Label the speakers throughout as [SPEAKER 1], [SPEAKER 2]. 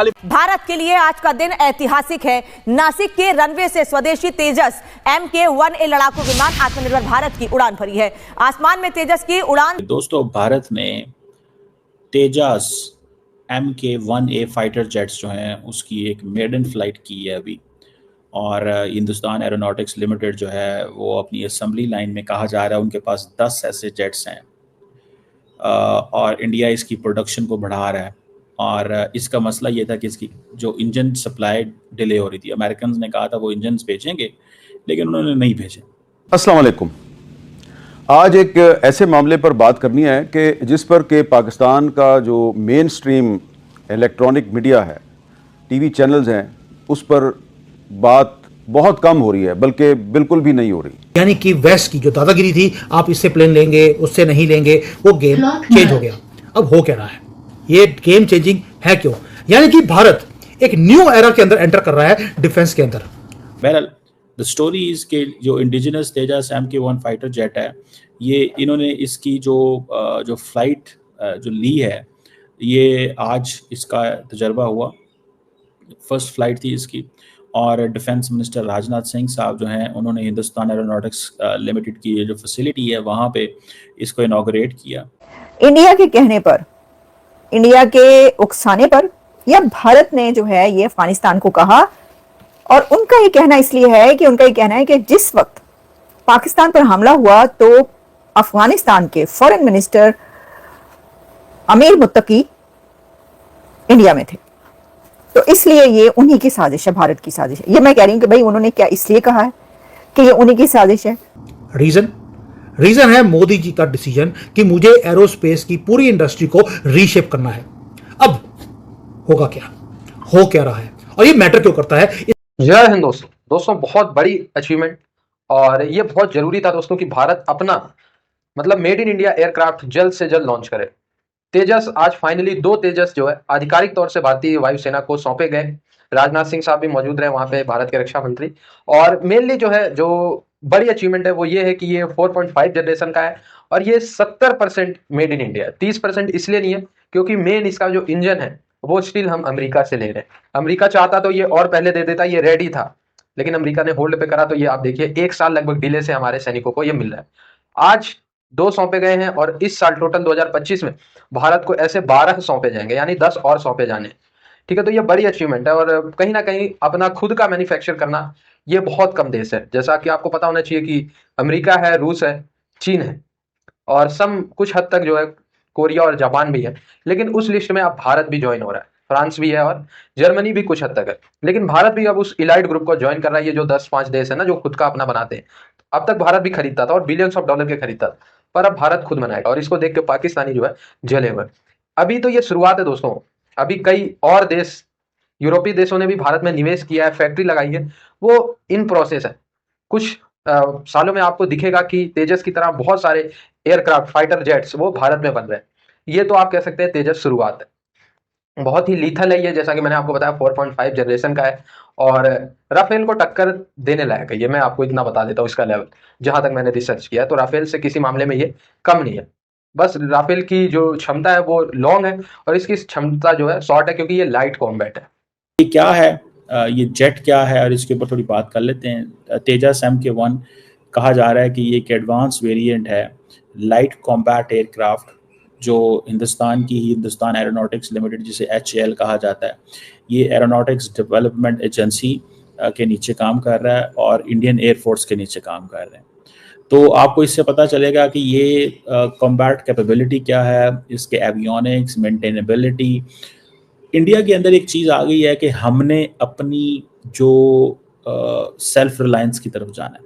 [SPEAKER 1] भारत के लिए आज का दिन ऐतिहासिक है। नासिक के रनवे से स्वदेशी तेजस MK-1A लड़ाकू विमान आत्मनिर्भर भारत की उड़ान भरी है। आसमान में तेजस की उड़ान।
[SPEAKER 2] दोस्तों, भारत ने तेजस MK-1A फाइटर जेट्स जो हैं उसकी एक मेडन फ्लाइट की है अभी, और हिंदुस्तान एरोनॉटिक्स लिमिटेड जो है वो अपनी असेंबली लाइन में कहा जा रहा है उनके पास 10 ऐसे जेट्स हैं, और इंडिया इसकी प्रोडक्शन को बढ़ा रहा है। और इसका मसला ये था कि इसकी जो इंजन सप्लाई डिले हो रही थी। अमेरिकन ने कहा था वो इंजन भेजेंगे, लेकिन उन्होंने नहीं भेजे।
[SPEAKER 3] अस्सलाम वालेकुम। आज एक ऐसे मामले पर बात करनी है कि जिस पर के पाकिस्तान का जो मेन स्ट्रीम इलेक्ट्रॉनिक मीडिया है, टीवी चैनल्स हैं, उस पर बात बहुत कम हो रही है, बल्कि बिल्कुल भी नहीं हो रही।
[SPEAKER 4] यानी कि वेस्ट की जो दादागिरी थी, आप इससे प्लेन लेंगे उससे नहीं लेंगे, वो गेम चेंज हो गया। अब हो क्या रहा है, ये गेम चेंजिंग है क्यों? यानी कि भारत एक न्यू एरा के अंदर एंटर कर रहा है डिफेंस के अंदर।
[SPEAKER 2] बहरहाल द स्टोरी इज के जो इंडिजिनस तेजस MK-1 फाइटर जेट है, ये इन्होंने इसकी जो फ्लाइट जो ली है, ये आज इसका तजर्बा हुआ। फर्स्ट फ्लाइट थी इसकी, और डिफेंस मिनिस्टर राजनाथ सिंह साहब जो हैं उन्होंने हिंदुस्तान एरोनॉटिक्स लिमिटेड की ये जो फैसिलिटी है वहाँ पे इसको इनॉग्रेट किया।
[SPEAKER 5] इंडिया के कहने पर, इंडिया के उकसाने पर, या भारत ने जो है ये अफगानिस्तान को कहा, और उनका ये कहना इसलिए है कि उनका ये कहना है कि जिस वक्त पाकिस्तान पर हमला हुआ तो अफगानिस्तान के फॉरेन मिनिस्टर अमीर मुत्तकी इंडिया में थे, तो इसलिए ये उन्हीं की साजिश है, भारत की साजिश है। ये मैं कह रही हूँ कि भाई उन्होंने क्या इसलिए कहा है कि ये उन्हीं की साजिश है।
[SPEAKER 4] रीजन है मोदी जी का डिसीजन कि मुझे एरोस्पेस की पूरी इंडस्ट्री को रीशेप करना है। अब होगा क्या, हो क्या रहा है, और ये मैटर क्यों करता है?
[SPEAKER 6] जय हिंद दोस्तों, बहुत बड़ी अचीवमेंट, और ये बहुत जरूरी था दोस्तों कि भारत अपना मतलब मेड इन इंडिया एयरक्राफ्ट जल्द से जल्द लॉन्च करे। तेजस आज फाइनली 2 तेजस जो है आधिकारिक तौर से भारतीय वायुसेना को सौंपे गए। राजनाथ सिंह साहब भी मौजूद रहे वहां पे, भारत के रक्षा मंत्री। और मेनली जो है जो बड़ी अचीवमेंट है वो ये है कि ये 4.5 जनरेशन का है, और ये 70% मेड इन इंडिया है। 30% इसलिए नहीं है क्योंकि मेन इसका जो इंजन है वो स्टिल हम अमेरिका से ले रहे हैं। अमेरिका चाहता तो ये और पहले दे देता, ये रेडी था, लेकिन अमेरिका ने होल्ड पे करा। तो ये आप देखिए 1 साल लगभग डिले से हमारे सैनिकों को ये मिल रहा है। आज 2 सौंपे गए हैं, और इस साल टोटल 2025 में भारत को ऐसे 12 सौंपे जाएंगे, यानी 10 और सौंपे जाने। ठीक है, तो ये बड़ी अचीवमेंट है, और कहीं ना कहीं अपना खुद का मैन्युफैक्चर करना ये बहुत कम देश है। जैसा कि आपको पता होना चाहिए कि अमेरिका है, रूस है, चीन है, और सम कुछ हद तक जो है कोरिया और जापान भी है, लेकिन उस लिस्ट में अब भारत भी ज्वाइन हो रहा है। फ्रांस भी है और जर्मनी भी कुछ हद तक है, लेकिन भारत भी अब उस इलाइट ग्रुप को ज्वाइन कर रहा है। ये जो 10-5 देश है ना जो खुद का अपना बनाते हैं। अब तक भारत भी खरीदता था और बिलियंस ऑफ डॉलर के खरीदता था, पर अब भारत खुद बनाएगा, और इसको देख के पाकिस्तानी जो है जले हुए। अभी तो ये शुरुआत है दोस्तों, अभी कई और देश, यूरोपीय देशों ने भी भारत में निवेश किया है, फैक्ट्री लगाई है, वो इन प्रोसेस है। कुछ सालों में आपको दिखेगा कि तेजस की तरह बहुत सारे एयरक्राफ्ट, फाइटर जेट्स वो भारत में बन रहे हैं। ये तो आप कह सकते हैं तेजस शुरुआत है। बहुत ही लीथल है ये, जैसा कि मैंने आपको बताया 4.5 जनरेशन का है, और राफेल को टक्कर देने लायक है। ये मैं आपको इतना बता देता हूँ, इसका लेवल जहां तक मैंने रिसर्च किया तो राफेल से किसी मामले में ये कम नहीं है। बस राफेल की जो क्षमता है वो लॉन्ग है, और इसकी क्षमता जो है शॉर्ट है, क्योंकि ये लाइट कॉम्बैट है।
[SPEAKER 2] ये क्या है, ये जेट क्या है, और इसके ऊपर थोड़ी बात कर लेते हैं। तेजस MK-1 कहा जा रहा है कि ये एक एडवांस वेरिएंट है लाइट कॉम्बैट एयरक्राफ्ट, जो हिंदुस्तान एरोनॉटिक्स लिमिटेड, जिसे HAL कहा जाता है, ये एरोनॉटिक्स डेवलपमेंट एजेंसी के नीचे काम कर रहा है, और इंडियन एयरफोर्स के नीचे काम कर रहे हैं। तो आपको इससे पता चलेगा कि ये कॉम्बैट कैपेबिलिटी क्या है, इसके एवियोनिक्स, मेंटेनेबिलिटी। इंडिया के अंदर एक चीज़ आ गई है कि हमने अपनी जो सेल्फ रिलायंस की तरफ जाना है,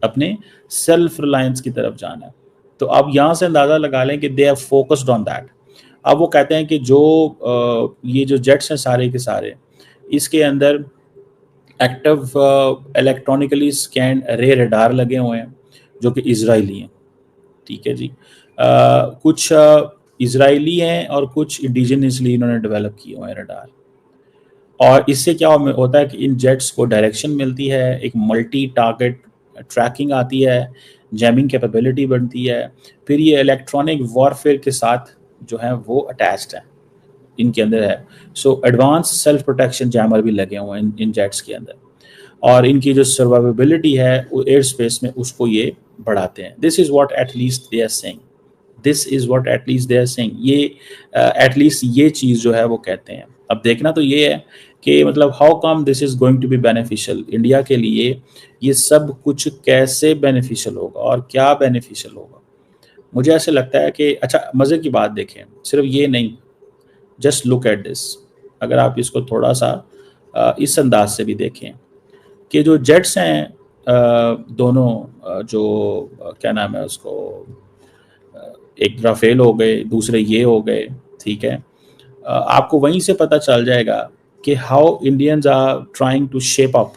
[SPEAKER 2] अपने सेल्फ रिलायंस की तरफ जाना है। तो अब यहाँ से अंदाज़ा लगा लें कि they have focused on that. अब वो कहते हैं कि जो ये जो जेट्स हैं सारे के सारे, इसके अंदर एक्टिव इलेक्ट्रॉनिकली स्कैन रे रडार लगे हुए हैं जो कि इजरायली हैं। ठीक है जी, कुछ इजरायली हैं और कुछ इंडिजिनसली इन्होंने डेवलप किए हुए हैं रडार। और इससे क्या होता है कि इन जेट्स को डायरेक्शन मिलती है, एक मल्टी टारगेट ट्रैकिंग आती है, जैमिंग कैपेबिलिटी बनती है, फिर ये इलेक्ट्रॉनिक वॉरफेयर के साथ जो है वो अटैच्ड है। इनके अंदर है। So advance self protection jammer भी लगे हुए हैं इन जेट्स के अंदर, और इनकी जो सर्वाइवेबिलिटी है वो एयर स्पेस में उसको ये बढ़ाते हैं। This is what at least they are saying, this is what at least they are saying, ये एटलीस्ट ये चीज़ जो है वो कहते हैं। अब देखना तो ये है कि मतलब how come this is going to be beneficial India के लिए, ये सब कुछ कैसे बेनिफिशियल होगा और क्या बेनिफिशियल होगा। मुझे ऐसे लगता है कि अच्छा मज़े की बात देखें, सिर्फ ये नहीं, जस्ट लुक एट दिस, अगर आप इसको थोड़ा सा इस अंदाज से भी देखें कि जो जेट्स हैं दोनों जो क्या नाम है उसको, एक राफेल हो गए, दूसरे ये हो गए, ठीक है, आपको वहीं से पता चल जाएगा कि how Indians are trying to shape up,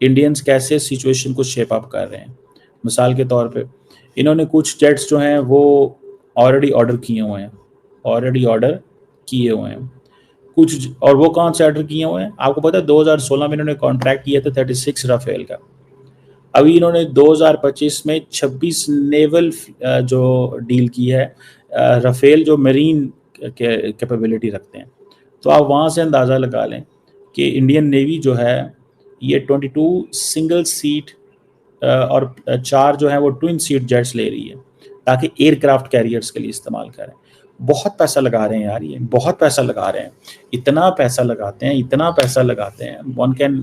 [SPEAKER 2] Indians कैसे सिचुएशन को शेप अप कर रहे हैं। मिसाल के तौर पे इन्होंने कुछ जेट्स जो हैं वो ऑलरेडी ऑर्डर किए हुए हैं, कुछ, और वो कौन से ऑर्डर किए हुए हैं आपको पता है, 2016 में इन्होंने कॉन्ट्रैक्ट किया था 36 राफेल का, अभी इन्होंने 2025 में 26 नेवल जो डील की है राफेल जो मरीन कैपेबिलिटी रखते हैं। तो आप वहाँ से अंदाज़ा लगा लें कि इंडियन नेवी जो है ये 22 सिंगल सीट और 4 जो है वो ट्विन सीट जेट्स ले रही है ताकि एयरक्राफ्ट कैरियर्स के लिए इस्तेमाल करें। बहुत पैसा लगा रहे हैं यार, ये बहुत पैसा लगा रहे हैं, इतना पैसा लगाते हैं, वन कैन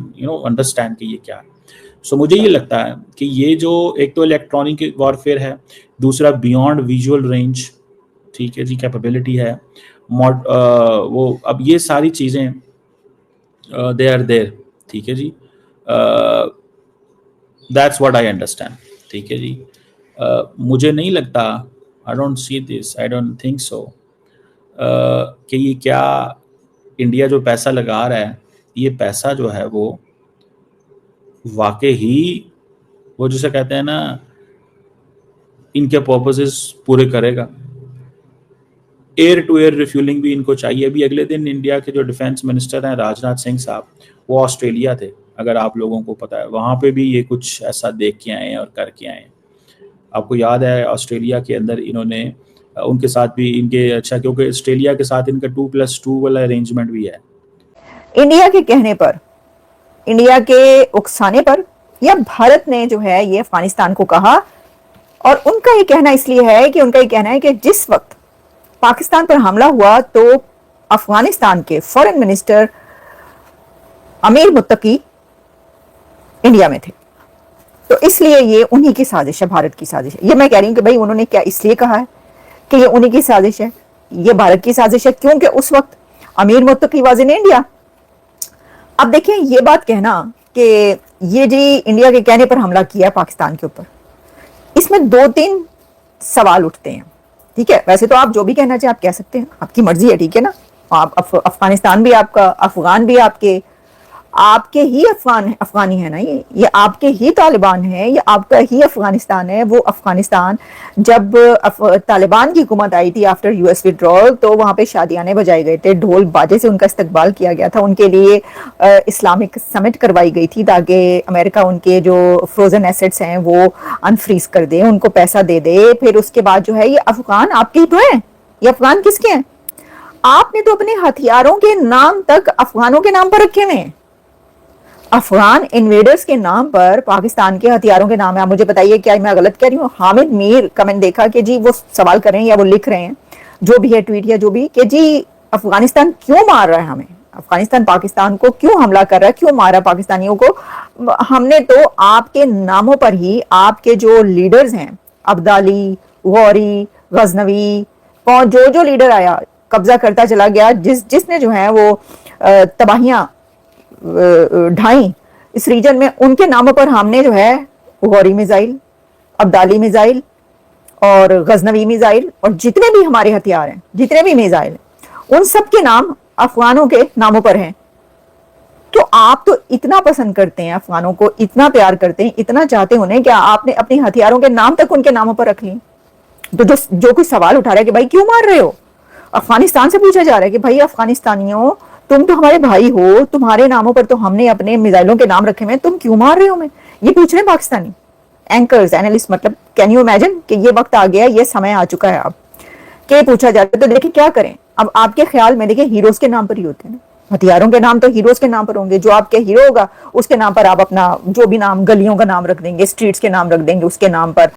[SPEAKER 2] अंडरस्टैंड कि ये क्या है। सो मुझे ये लगता है कि ये जो एक तो इलेक्ट्रॉनिक वॉरफेयर है, दूसरा बियॉन्ड विजुअल रेंज, ठीक है जी, कैपेबिलिटी है, वो अब ये सारी चीज़ें दे आर देयर, ठीक है जी, दैट्स व्हाट आई अंडरस्टैंड, ठीक है जी। मुझे नहीं लगता, I don't see this, I don't think so कि ये क्या इंडिया जो पैसा लगा रहा है, ये पैसा जो है वो वाकई ही वो जिसे कहते हैं ना इनके पर्पसेस पूरे करेगा। एयर टू एयर रिफ्यूलिंग भी इनको चाहिए। अभी अगले दिन इंडिया के जो डिफेंस मिनिस्टर हैं राजनाथ सिंह साहब, वो ऑस्ट्रेलिया थे, अगर आप लोगों को पता है, वहाँ पे भी ये कुछ ऐसा देख के आए हैं और करके आए हैं। आपको याद है ऑस्ट्रेलिया के अंदर इन्होंने उनके साथ भी इनके, अच्छा क्योंकि ऑस्ट्रेलिया के साथ इनका 2+2 वाला अरेंजमेंट भी है।
[SPEAKER 5] इंडिया के कहने पर, इंडिया के उकसाने पर, या भारत ने जो है ये अफगानिस्तान को कहा, और उनका ये कहना इसलिए है कि उनका ये कहना है कि जिस वक्त पाकिस्तान पर हमला हुआ तो अफगानिस्तान के फॉरेन मिनिस्टर अमीर मुत्तकी इंडिया में थे, तो इसलिए ये उन्हीं की साजिश है, भारत की साजिश है। ये मैं कह रही हूँ कि भाई उन्होंने क्या इसलिए कहा है कि ये उन्हीं की साजिश है, ये भारत की साजिश है, क्योंकि उस वक्त अमीर मुत्तकी वाज इन इंडिया। अब देखिए ये बात कहना कि ये जी इंडिया के कहने पर हमला किया पाकिस्तान के ऊपर, इसमें 2-3 सवाल उठते हैं, ठीक है। वैसे तो आप जो भी कहना चाहे आप कह सकते हैं, आपकी मर्जी है, ठीक है ना। आप अफगानिस्तान भी आपका, अफगान भी आपके ही अफगानी है ना, ये आपके ही तालिबान है, ये आपका ही अफगानिस्तान है। वो अफगानिस्तान जब तालिबान की हुकूमत आई थी आफ्टर यूएस विड्रॉल, तो वहाँ पे शादियाने बजाए गए थे, ढोल बाजे से उनका इस्तकबाल किया गया था, उनके लिए इस्लामिक समिट करवाई गई थी ताकि अमेरिका उनके जो फ्रोजन एसेट्स हैं वो अनफ्रीज कर दे, उनको पैसा दे दे। फिर उसके बाद जो है ये अफगान आपके ही तो है, ये अफगान किसके हैं? आपने तो अपने हथियारों के नाम तक अफगानों के नाम पर रखे हुए हैं। अफगान इन्वेडर्स के नाम पर पाकिस्तान के हथियारों के नाम है। आप मुझे बताइए क्या मैं गलत कह रही हूँ? हामिद मीर कमेंट देखा कि जी वो सवाल कर रहे हैं या वो लिख रहे हैं, जो भी है ट्वीट या जो भी, कि जी अफगानिस्तान क्यों मार रहा है हमें, अफगानिस्तान पाकिस्तान को क्यों हमला कर रहा है, क्यों मारा पाकिस्तानियों को? हमने तो आपके नामों पर ही आपके जो लीडर्स हैं, अब्दाली, गौरी, गजनवी, कौन जो लीडर आया कब्जा करता चला गया, जिसने जो है वो तबाहियां ढाई इस रीजन में, उनके नामों पर हमने जो है गौरी मिसाइल, अब्दाली मिसाइल और गजनवी मिसाइल और जितने भी हमारे हथियार हैं, जितने भी मिसाइल, उन सब के नाम अफगानों के नामों पर हैं। तो आप तो इतना पसंद करते हैं अफगानों को, इतना प्यार करते हैं, इतना चाहते उन्हें, क्या आपने अपने हथियारों के नाम तक उनके नामों पर रख लिए? तो जो कोई सवाल उठा रहा है कि भाई क्यों मार रहे हो, अफगानिस्तान से पूछा जा रहा है कि भाई अफगानिस्तानियों तुम तो हमारे भाई हो, तुम्हारे नामों पर तो हमने अपने मिसाइलों के नाम रखे हुए, तुम क्यों मार रहे हो हमें? ये पूछ रहे हैं पाकिस्तानी एंकर्स, एनालिस्ट। मतलब कैन यू इमेजिन कि ये वक्त आ गया, ये समय आ चुका है अब कि पूछा जाता है। तो देखिए क्या करें, अब आपके ख्याल में देखिए हीरोज के नाम पर ही होते हैं ना, हथियारों के नाम तो हीरोज के नाम पर होंगे, जो आपके हीरो होगा उसके नाम पर आप अपना जो भी नाम, गलियों का नाम रख देंगे, स्ट्रीट्स के नाम रख देंगे उसके नाम पर।